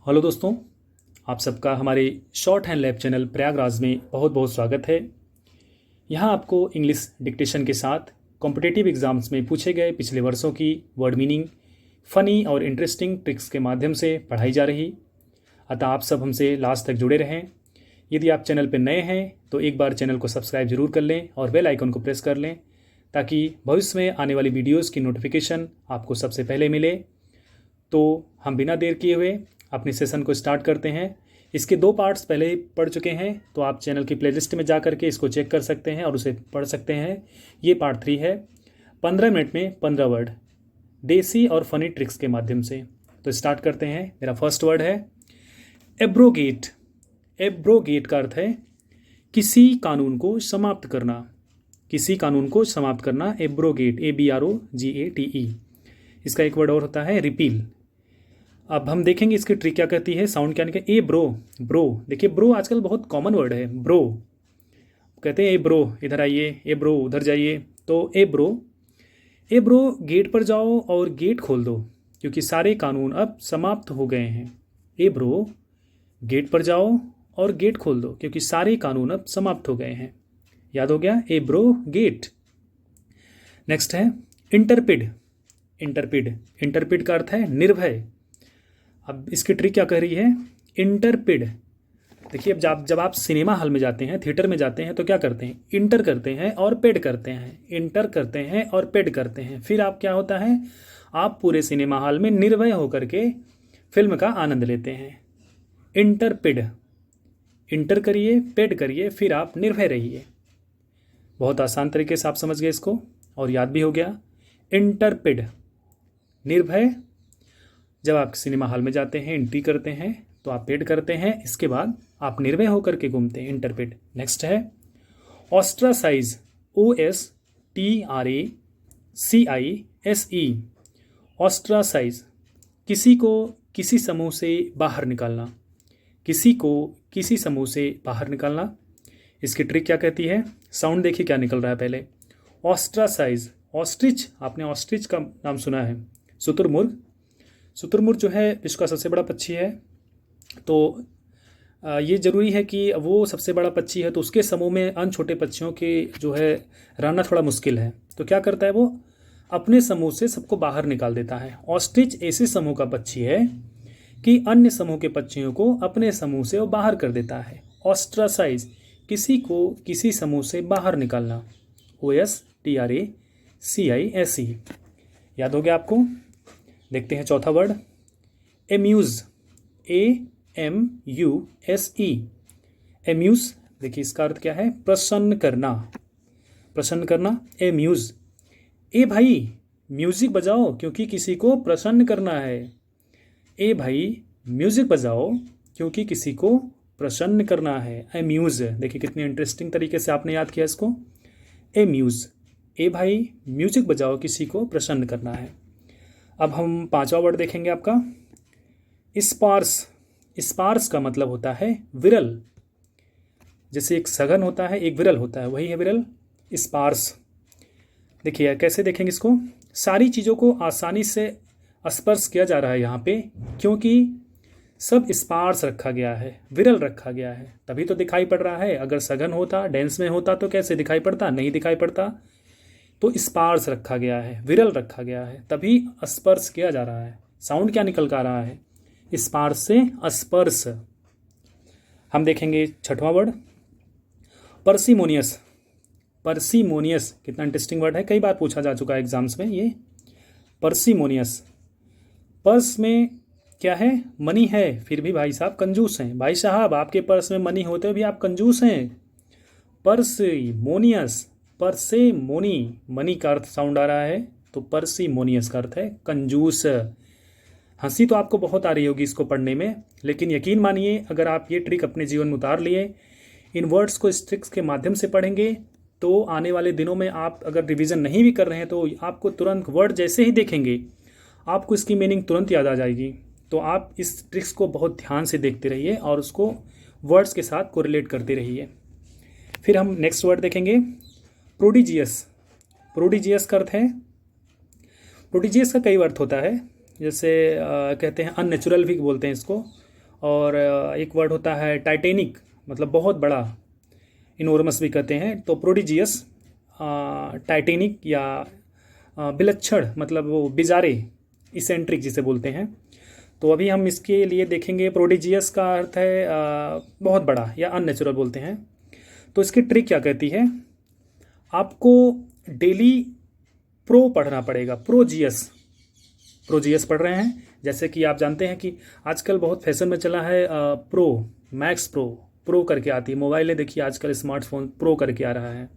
Hello दोस्तों, आप सबका हमारे short hand lab channel Prayagraj में बहुत बहुत स्वागत है। यहाँ आपको इंग्लिश डिक्टेशन के साथ कॉम्पिटिटिव एग्जाम्स में पूछे गए पिछले वर्षों की वर्ड मीनिंग, फ़नी और इंटरेस्टिंग ट्रिक्स के माध्यम से पढ़ाई जा रही। अतः आप सब हमसे लास्ट तक जुड़े रहें। यदि आप चैनल पर नए हैं तो एक बार चैनल को सब्सक्राइब जरूर कर लें और बेल आइकन को प्रेस कर लें ताकि भविष्य में आने वाली वीडियोज़ की नोटिफिकेशन आपको सबसे पहले मिले। तो हम बिना देर किए हुए अपने सेशन को स्टार्ट करते हैं। इसके 2 पार्ट्स पहले ही पढ़ चुके हैं, तो आप चैनल की प्लेलिस्ट में जा करके इसको चेक कर सकते हैं और उसे पढ़ सकते हैं। ये पार्ट 3 है। 15 मिनट में 15 वर्ड देसी और फनी ट्रिक्स के माध्यम से। तो स्टार्ट करते हैं। मेरा फर्स्ट वर्ड है एब्रोगेट। एब्रोगेट का अर्थ है किसी कानून को समाप्त करना। किसी कानून को समाप्त करना, एब्रोगेट, ABROGATE। इसका एक वर्ड और होता है रिपील। अब हम देखेंगे इसकी ट्रिक क्या कहती है, साउंड क्या निकले। ए ब्रो, ब्रो। देखिए ब्रो आजकल बहुत कॉमन वर्ड है। ब्रो कहते हैं, ए ब्रो इधर आइए, ए ब्रो उधर जाइए। तो ए ब्रो, ए ब्रो गेट पर जाओ और गेट खोल दो क्योंकि सारे कानून अब समाप्त हो गए हैं। ए ब्रो गेट पर जाओ और गेट खोल दो क्योंकि सारे कानून अब समाप्त हो गए हैं। याद हो गया, ए ब्रो गेट। नेक्स्ट है इंटरपिड। इंटरपिड, इंटरपिड का अर्थ है निर्भय। अब इसकी ट्रिक क्या कह रही है, इंटरपिड। देखिए अब जब आप सिनेमा हॉल में जाते हैं, थिएटर में जाते हैं तो क्या करते हैं, इंटर करते हैं और पेड करते हैं। इंटर करते हैं और पेड करते हैं। फिर आप क्या होता है, आप पूरे सिनेमा हॉल में निर्भय होकर के फिल्म का आनंद लेते हैं। इंटरपिड, इंटर करिए, पेड करिए, फिर आप निर्भय रहिए। बहुत आसान तरीके से आप समझ गए इसको और याद भी हो गया। इंटरपिड, निर्भय। जब आप सिनेमा हॉल में जाते हैं, एंट्री करते हैं तो आप पेड करते हैं, इसके बाद आप निर्भय होकर के घूमते हैं, इंटरपेड। नेक्स्ट है ऑस्ट्रासाइज। OSTRACISE। ऑस्ट्रासाइज, किसी को किसी समूह से बाहर निकालना। किसी को किसी समूह से बाहर निकालना। इसकी ट्रिक क्या कहती है, साउंड देखिए क्या निकल रहा है पहले। ऑस्ट्रासाइज, ऑस्ट्रिच, आपने ऑस्ट्रिच का नाम सुना है। शुतुरमुर्ग, शुतुरमुर्ग जो है विश्व का सबसे बड़ा पक्षी है। तो ये ज़रूरी है कि वो सबसे बड़ा पक्षी है तो उसके समूह में अन्य छोटे पक्षियों के जो है रहना थोड़ा मुश्किल है। तो क्या करता है, वो अपने समूह से सबको बाहर निकाल देता है। ऑस्ट्रिच ऐसे समूह का पक्षी है कि अन्य समूह के पक्षियों को अपने समूह से वो बाहर कर देता है। ऑस्ट्रासाइज, किसी को किसी समूह से बाहर निकालना। OSTRACISE। याद हो गया आपको। देखते हैं चौथा वर्ड एम्यूज़। AMUSE। एम्यूज़, देखिए इसका अर्थ क्या है, प्रसन्न करना। प्रसन्न करना, एम्यूज़। ए भाई म्यूज़िक बजाओ क्योंकि किसी को प्रसन्न करना है। ए भाई म्यूज़िक बजाओ क्योंकि किसी को प्रसन्न करना है। एम्यूज़, देखिए कितनी इंटरेस्टिंग तरीके से आपने याद किया इसको। एम्यूज़, ए भाई म्यूज़िक बजाओ किसी को प्रसन्न करना है। अब हम 5वां वर्ड देखेंगे आपका स्पार्स। स्पार्स का मतलब होता है विरल। जैसे एक सघन होता है, एक विरल होता है, वही है विरल। स्पार्स, देखिए कैसे देखेंगे इसको। सारी चीज़ों को आसानी से स्पर्श किया जा रहा है यहाँ पे क्योंकि सब स्पार्स रखा गया है, विरल रखा गया है, तभी तो दिखाई पड़ रहा है। अगर सघन होता, डेंस में होता तो कैसे दिखाई पड़ता, नहीं दिखाई पड़ता। तो स्पार्स रखा गया है, विरल रखा गया है, तभी स्पर्श किया जा रहा है। साउंड क्या निकल कर रहा है, स्पार्श से स्पर्श। हम देखेंगे 6वां वर्ड पर्सिमोनियस। पर्सिमोनियस कितना इंटरेस्टिंग वर्ड है, कई बार पूछा जा चुका है एग्जाम्स में ये। पर्सिमोनियस, पर्स में क्या है, मनी है, फिर भी भाई साहब कंजूस हैं। भाई साहब आपके पर्स में मनी होते हुए भी आप कंजूस हैं। पर्सिमोनियस, पर्सेमोनी, मनी का अर्थ साउंड आ रहा है तो पर्सिमोनियस का अर्थ है कंजूस। हंसी तो आपको बहुत आ रही होगी इसको पढ़ने में, लेकिन यकीन मानिए अगर आप ये ट्रिक अपने जीवन में उतार लिए, इन वर्ड्स को इस ट्रिक्स के माध्यम से पढ़ेंगे तो आने वाले दिनों में आप अगर रिवीजन नहीं भी कर रहे हैं तो आपको तुरंत वर्ड जैसे ही देखेंगे आपको इसकी मीनिंग तुरंत याद आ जाएगी। तो आप इस ट्रिक्स को बहुत ध्यान से देखते रहिए और उसको वर्ड्स के साथ कोरिलेट करते रहिए। फिर हम नेक्स्ट वर्ड देखेंगे प्रोडिजियस। प्रोडिजियस का अर्थ है, प्रोडिजियस का कई अर्थ होता है, जैसे कहते हैं अननेचुरल भी बोलते हैं इसको। और एक वर्ड होता है टाइटेनिक, मतलब बहुत बड़ा, इनोर्मस भी कहते हैं। तो प्रोडिजियस, टाइटेनिक या विलक्षण, मतलब वो बिजारे, इसेंट्रिक जिसे बोलते हैं। तो अभी हम इसके लिए देखेंगे। प्रोडिजियस का अर्थ है बहुत बड़ा या अननेचुरल बोलते हैं। तो इसकी ट्रिक क्या कहती है, आपको डेली प्रो पढ़ना पड़ेगा। प्रोजियस, प्रोजियस पढ़ रहे हैं। जैसे कि आप जानते हैं कि आजकल बहुत फैशन में चला है प्रो, मैक्स प्रो, प्रो करके आती है। मोबाइलें देखिए आजकल स्मार्टफोन प्रो करके आ रहा है,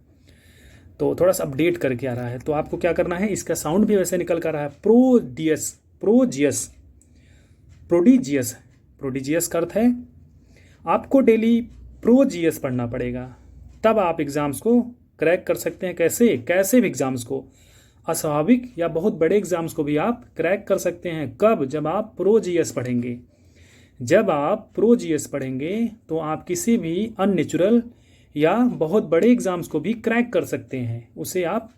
तो थोड़ा सा अपडेट करके आ रहा है। तो आपको क्या करना है, इसका साउंड भी वैसे निकल कर रहा है, प्रोडियस, प्रोजियस, प्रोडिजियस। प्रोडिजियस का अर्थ है आपको डेली प्रोजियस पढ़ना पड़ेगा, तब आप एग्ज़ाम्स को क्रैक कर सकते हैं। कैसे? कैसे भी एग्ज़ाम्स को, अस्वाभाविक या बहुत बड़े एग्ज़ाम्स को भी आप क्रैक कर सकते हैं। कब? जब आप प्रोजियस पढ़ेंगे। जब आप प्रोजियस पढ़ेंगे तो आप किसी भी अननेचुरल या बहुत बड़े एग्ज़ाम्स को भी क्रैक कर सकते हैं, उसे आप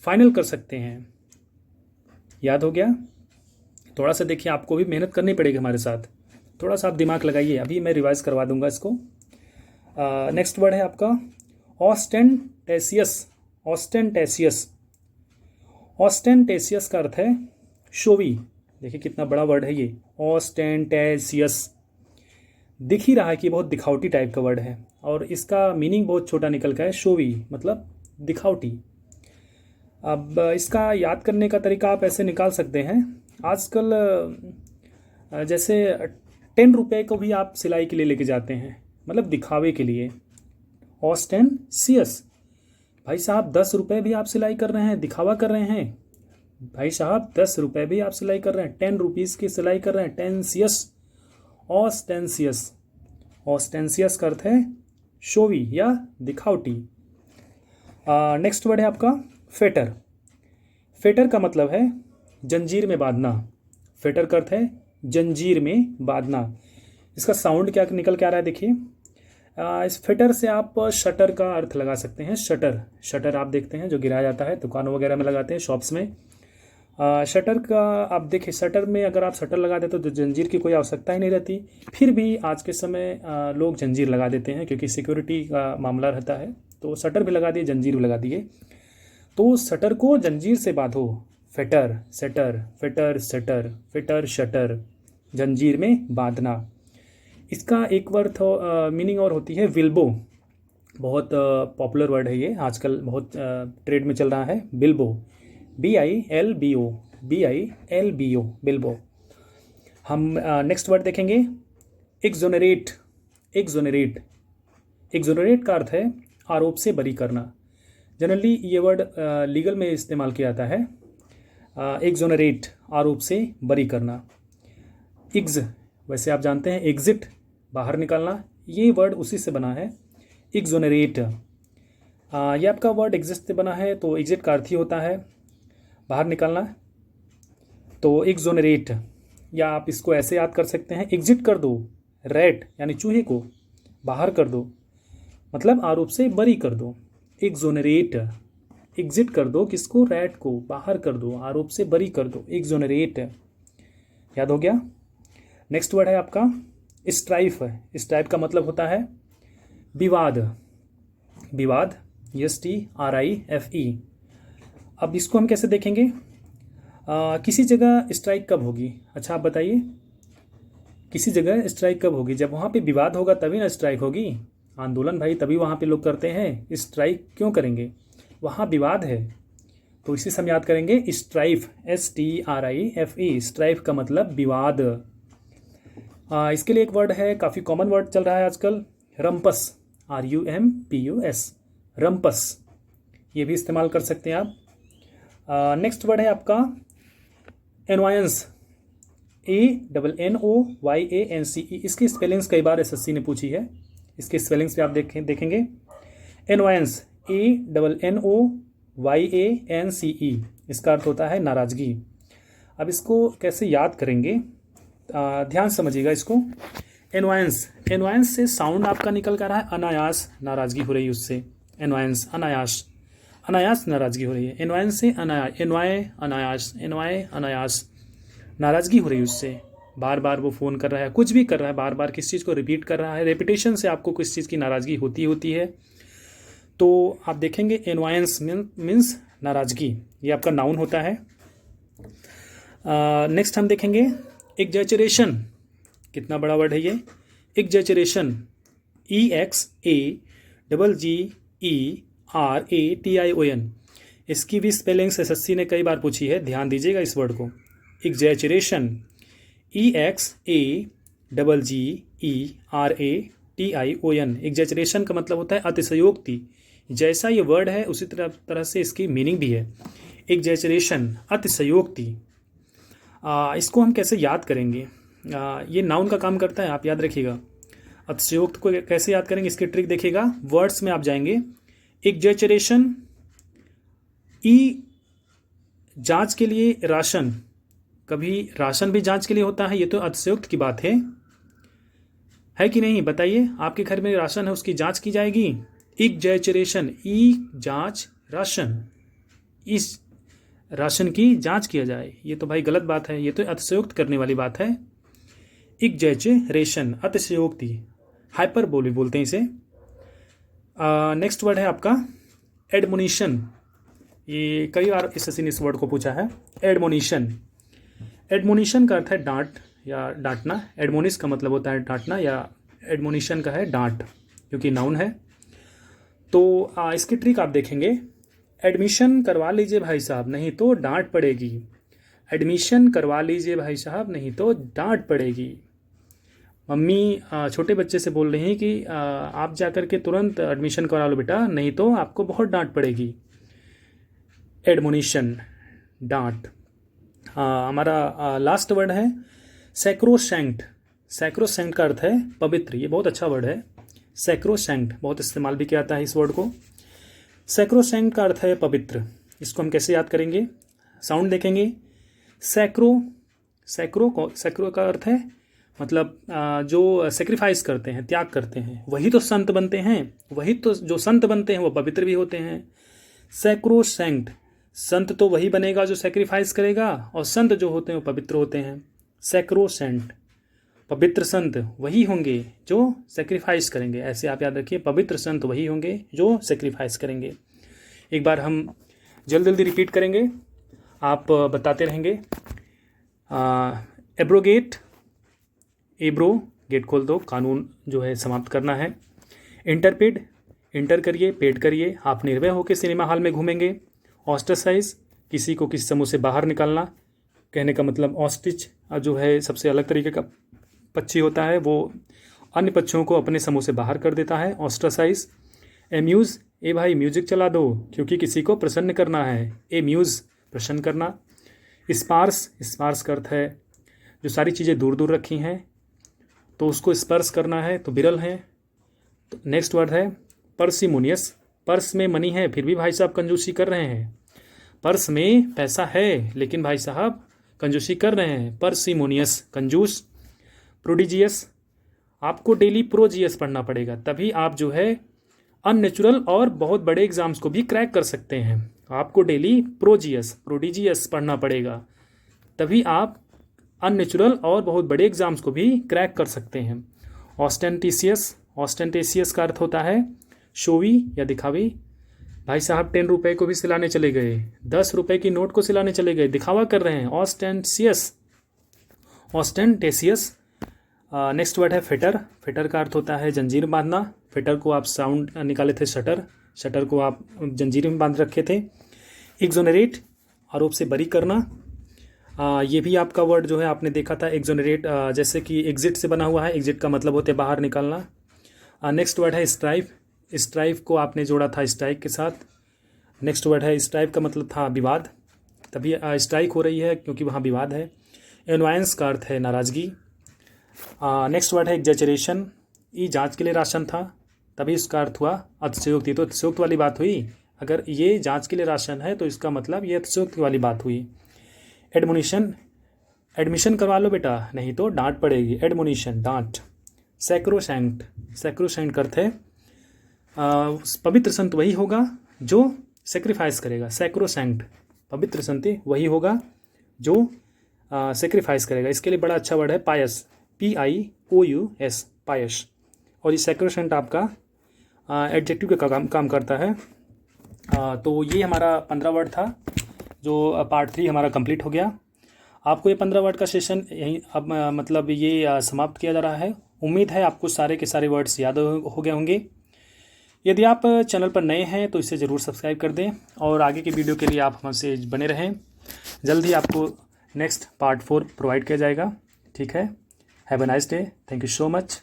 फाइनल कर सकते हैं। याद हो गया? थोड़ा सा देखिए, आपको भी मेहनत करनी पड़ेगी हमारे साथ, थोड़ा सा आप दिमाग लगाइए। अभी मैं रिवाइज करवा दूंगा इसको। नेक्स्ट वर्ड है आपका ऑस्टेंटेशियस। ऑस्टेंटेशियस, ऑस्टेंटेशियस का अर्थ है शोवी। देखिए कितना बड़ा वर्ड है ये, ऑस्टेंटेशियस। दिख ही रहा है कि बहुत दिखावटी टाइप का वर्ड है, और इसका मीनिंग बहुत छोटा निकल का है, शोवी मतलब दिखावटी। अब इसका याद करने का तरीका आप ऐसे निकाल सकते हैं। आजकल जैसे 10 रुपये को भी आप सिलाई के लिए लेके जाते हैं, मतलब दिखावे के लिए। ऑस्टेंशियस, भाई साहब 10 रुपये भी आप सिलाई कर रहे हैं, दिखावा कर रहे हैं। भाई साहब 10 रुपये भी आप सिलाई कर रहे हैं, 10 रुपीज़ की सिलाई कर रहे हैं, टेंसियस, ऑस्टेंशियस। ऑस्टेंशियस का अर्थ है शोवी या दिखावटी। नेक्स्ट वर्ड है आपका फेटर। फेटर का मतलब है जंजीर में बांधना। फेटर का अर्थ है जंजीर में बांधना। इसका साउंड क्या निकल के आ रहा है, देखिए। इस फेटर से आप शटर का अर्थ लगा सकते हैं। शटर, शटर आप देखते हैं जो गिराया जाता है, दुकानों वगैरह में लगाते हैं, शॉप्स में। शटर का आप देखिए, शटर में अगर आप शटर लगा देते तो जंजीर की कोई आवश्यकता ही नहीं रहती। फिर भी आज के समय लोग जंजीर लगा देते हैं, क्योंकि सिक्योरिटी का मामला रहता है। तो शटर भी लगा दिए, जंजीर भी लगा दिए। तो शटर को जंजीर से बांधो। Fetter, setter, fetter, setter, fetter, shutter, जंजीर में बांधना। इसका एक वर्ड मीनिंग और होती है विल्बो। बहुत पॉपुलर वर्ड है ये, आजकल बहुत ट्रेड में चल रहा है। Bilbo, BILBO, BILBO, Bilbo. हम नेक्स्ट वर्ड देखेंगे, एक्सोनरेट। एक्सोनरेट, एक्सोनरेट का अर्थ है आरोप से बरी करना। जनरली ये वर्ड लीगल में इस्तेमाल किया जाता है। एक्सोनरेट, आरोप से बरी करना। इग्ज, वैसे आप जानते हैं एग्जिट, बाहर निकालना, ये वर्ड उसी से बना है, एक्सोनरेट। ये आपका वर्ड एग्जिट से बना है, तो एग्जिट का अर्थ ही होता है बाहर निकालना। तो एक्सोनरेट, या आप इसको ऐसे याद कर सकते हैं, एग्जिट कर दो रैट यानी चूहे को, बाहर कर दो, मतलब आरोप से बरी कर दो। एक्सोनरेट, एग्जिट कर दो किसको? रैट को, बाहर कर दो, आरोप से बरी कर दो, एक्सोनरेट। याद हो गया? नेक्स्ट वर्ड है आपका स्ट्राइफ। स्ट्राइफ का मतलब होता है विवाद। विवाद, STRIFE। अब इसको हम कैसे देखेंगे? किसी जगह स्ट्राइक कब होगी? अच्छा आप बताइए, किसी जगह स्ट्राइक कब होगी? जब वहाँ पे विवाद होगा तभी ना स्ट्राइक होगी। आंदोलन भाई तभी वहाँ पे लोग करते हैं, स्ट्राइक क्यों करेंगे? वहाँ विवाद है। तो इसी से हम याद करेंगे स्ट्राइफ, STRIFE। स्ट्राइफ का मतलब विवाद। इसके लिए एक वर्ड है, काफ़ी कॉमन वर्ड चल रहा है आजकल, रम्पस, RUMPUS, रम्पस। ये भी इस्तेमाल कर सकते हैं आप। नेक्स्ट वर्ड है आपका एनवायंस, ANNOYANCE। इसकी स्पेलिंग्स कई बार SSC ने पूछी है, इसके स्पेलिंग्स पे आप देखेंगे। एनवायंस, ANNOYANCE, इसका अर्थ होता है नाराज़गी। अब इसको कैसे याद करेंगे, ध्यान समझिएगा इसको। एनवायंस, एनवायंस से साउंड आपका निकल कर रहा है अनायास, नाराज़गी हो रही है उससे। एनवायंस, अनायास, अनायास नाराज़गी हो रही है। एनवायंस से अनायास, एनवाय अनायास, एनवाय अनायास, नाराज़गी हो रही है उससे। बार बार वो फ़ोन कर रहा है, कुछ भी कर रहा है, बार बार किस चीज़ को रिपीट कर रहा है, रेपिटेशन से आपको किस चीज़ की नाराज़गी होती है। तो आप देखेंगे एनवायंस मीन्स नाराज़गी, ये आपका नाउन होता है। नेक्स्ट हम देखेंगे एग्जैचरेशन, कितना बड़ा वर्ड है ये, एग्जैचरेशन, EXAGGERATION। इसकी भी स्पेलिंग्स एसएससी ने कई बार पूछी है, ध्यान दीजिएगा इस वर्ड को। एग्जैचरेशन, EXAGGERATION। एग्जैचरेशन का मतलब होता है अतिशयोक्ति। जैसा ये वर्ड है उसी तरह से इसकी मीनिंग भी है। एग्जैचरेशन, अतिशयोक्ति। इसको हम कैसे याद करेंगे? ये नाउन का काम करता है, आप याद रखिएगा। अतिशयोक्त को कैसे याद करेंगे, इसकी ट्रिक देखिएगा। वर्ड्स में आप जाएंगे, एग्जैचरेशन, जांच के लिए राशन, कभी राशन भी जांच के लिए होता है, ये तो अतिशयोक्त की बात है कि नहीं? बताइए, आपके घर में राशन है, उसकी जांच की जाएगी। एग्जैचरेशन, जांच राशन, इस राशन की जांच किया जाए, ये तो भाई गलत बात है, ये तो अतिशयोक्त करने वाली बात है। एग्जैचरेशन, अतिशयोक्ति, हाइपरबोली बोलते हैं इसे। नेक्स्ट वर्ड है आपका एडमोनिशन। ये कई बार एसएससी ने इस वर्ड को पूछा है, एडमोनिशन। एडमोनिशन का अर्थ है डांट या डांटना। एडमोनिश का मतलब होता है डांटना, या एडमोनिशन का है डांट, क्योंकि नाउन है। तो इसकी ट्रिक आप देखेंगे, एडमिशन करवा लीजिए भाई साहब, नहीं तो डांट पड़ेगी। एडमिशन करवा लीजिए भाई साहब, नहीं तो डांट पड़ेगी। मम्मी छोटे बच्चे से बोल रही हैं कि आप जाकर के तुरंत एडमिशन करा लो बेटा, नहीं तो आपको बहुत डांट पड़ेगी। एडमोनिशन, डांट। हमारा लास्ट वर्ड है सैक्रोसैंक्ट। सैक्रोसैंक्ट का अर्थ है पवित्र, ये बहुत अच्छा वर्ड है। सैक्रोसैंक्ट बहुत इस्तेमाल भी किया जाता है इस वर्ड को। सैक्रोसैंक्ट का अर्थ है पवित्र। इसको हम कैसे याद करेंगे? साउंड देखेंगे, सैक्रो का अर्थ है मतलब जो सेक्रीफाइस करते हैं, त्याग करते हैं, वही तो संत बनते हैं। वही तो जो संत बनते हैं वो पवित्र भी होते हैं। सैक्रोसैंक्ट, संत तो वही बनेगा जो सेक्रीफाइस करेगा, और संत जो होते हैं वो पवित्र होते हैं। सैक्रोसैंक्ट, पवित्र संत वही होंगे जो सेक्रीफाइस करेंगे। ऐसे आप याद रखिए, पवित्र संत वही होंगे जो सेक्रीफाइस करेंगे। एक बार हम जल्दी जल्दी रिपीट करेंगे, आप बताते रहेंगे। एब्रोगेट, एब्रो, गेट खोल दो, कानून जो है समाप्त करना है। इंटरपेड, इंटर करिए, पेड करिए, आप निर्भय होकर सिनेमा हॉल में घूमेंगे। ऑस्ट्रसाइज, किसी को किसी समूह से बाहर निकालना, कहने का मतलब ऑस्ट्रिच जो है सबसे अलग तरीके का पक्षी होता है, वो अन्य पक्षियों को अपने समूह से बाहर कर देता है। ऑस्ट्रसाइज। एम्यूज़, ए भाई म्यूजिक चला दो, क्योंकि किसी को प्रसन्न करना है। एम्यूज़, प्रसन्न करना। स्पार्स, स्पार्स का अर्थ है जो सारी चीज़ें दूर दूर रखी हैं तो उसको स्पर्श करना है, तो बिरल है। तो नेक्स्ट वर्ड है पर्सिमोनियस। पर्स में मनी है फिर भी भाई साहब कंजूसी कर रहे हैं। पर्स में पैसा है लेकिन भाई साहब कंजूसी कर रहे हैं। पर्सिमोनियस, कंजूस। प्रोडिजियस, आपको डेली प्रोजियस पढ़ना पड़ेगा, तभी आप जो है अननेचुरल और बहुत बड़े एग्जाम्स को भी क्रैक कर सकते हैं। आपको डेली प्रोडिजियस पढ़ना पड़ेगा, तभी आप अननेचुरल और बहुत बड़े एग्जाम्स को भी क्रैक कर सकते हैं। ऑस्टेंटिशियस, ऑस्टेंटेशियस का अर्थ होता है शोवी या दिखावी। भाई साहब 10 रुपये को भी सिलाने चले गए, 10 रुपये की नोट को सिलाने चले गए, दिखावा कर रहे हैं। ऑस्टेंटेशियस। नेक्स्ट वर्ड है फेटर। फेटर का अर्थ होता है जंजीर बांधना। फेटर को आप साउंड निकाले थे शटर, शटर को आप जंजीर में बांध रखे थे। एक्सोनरेट, आरोप से बरी करना। ये भी आपका वर्ड जो है आपने देखा था, एक्सोनरेट जैसे कि एग्जिट से बना हुआ है। एग्जिट का मतलब होता है बाहर निकालना। नेक्स्ट वर्ड है स्ट्राइफ। स्ट्राइफ को आपने जोड़ा था स्ट्राइक के साथ। नेक्स्ट वर्ड है स्ट्राइफ का मतलब था विवाद, तभी स्ट्राइक हो रही है क्योंकि वहाँ विवाद है। एनवायंस का अर्थ है नाराज़गी। नेक्स्ट वर्ड है एग्जैचरेशन। ये जांच के लिए राशन था, तभी इसका अर्थ हुआ अतिशयोक्ति। तो अतिशयोक्त वाली बात हुई, अगर ये जांच के लिए राशन है तो इसका मतलब ये अतिशयोक्ति वाली बात हुई। एडमोनिशन, एडमिशन करवा लो बेटा, नहीं तो डांट पड़ेगी। एडमोनिशन, डांट। सैक्रोसैंक्ट, सैक्रोसैंक्ट का अर्थ है पवित्र संत वही होगा जो सेक्रीफाइस करेगा। सैक्रोसैंक्ट, पवित्र संत वही होगा जो सेक्रीफाइस करेगा। इसके लिए बड़ा अच्छा वर्ड है पायस, PIOUS, पायस। और ये सैक्रोसेंट आपका एडजेक्टिव का काम करता है। तो ये हमारा 15 वर्ड था, जो पार्ट 3 हमारा कंप्लीट हो गया। आपको ये 15 वर्ड का सेशन यहीं अब मतलब ये समाप्त किया जा रहा है। उम्मीद है आपको सारे के सारे वर्ड्स याद हो गए होंगे। यदि आप चैनल पर नए हैं तो इसे ज़रूर सब्सक्राइब कर दें और आगे की वीडियो के लिए आप हमसे बने रहें। जल्द ही आपको नेक्स्ट पार्ट 4 प्रोवाइड किया जाएगा। ठीक है, have a nice day, thank you so much.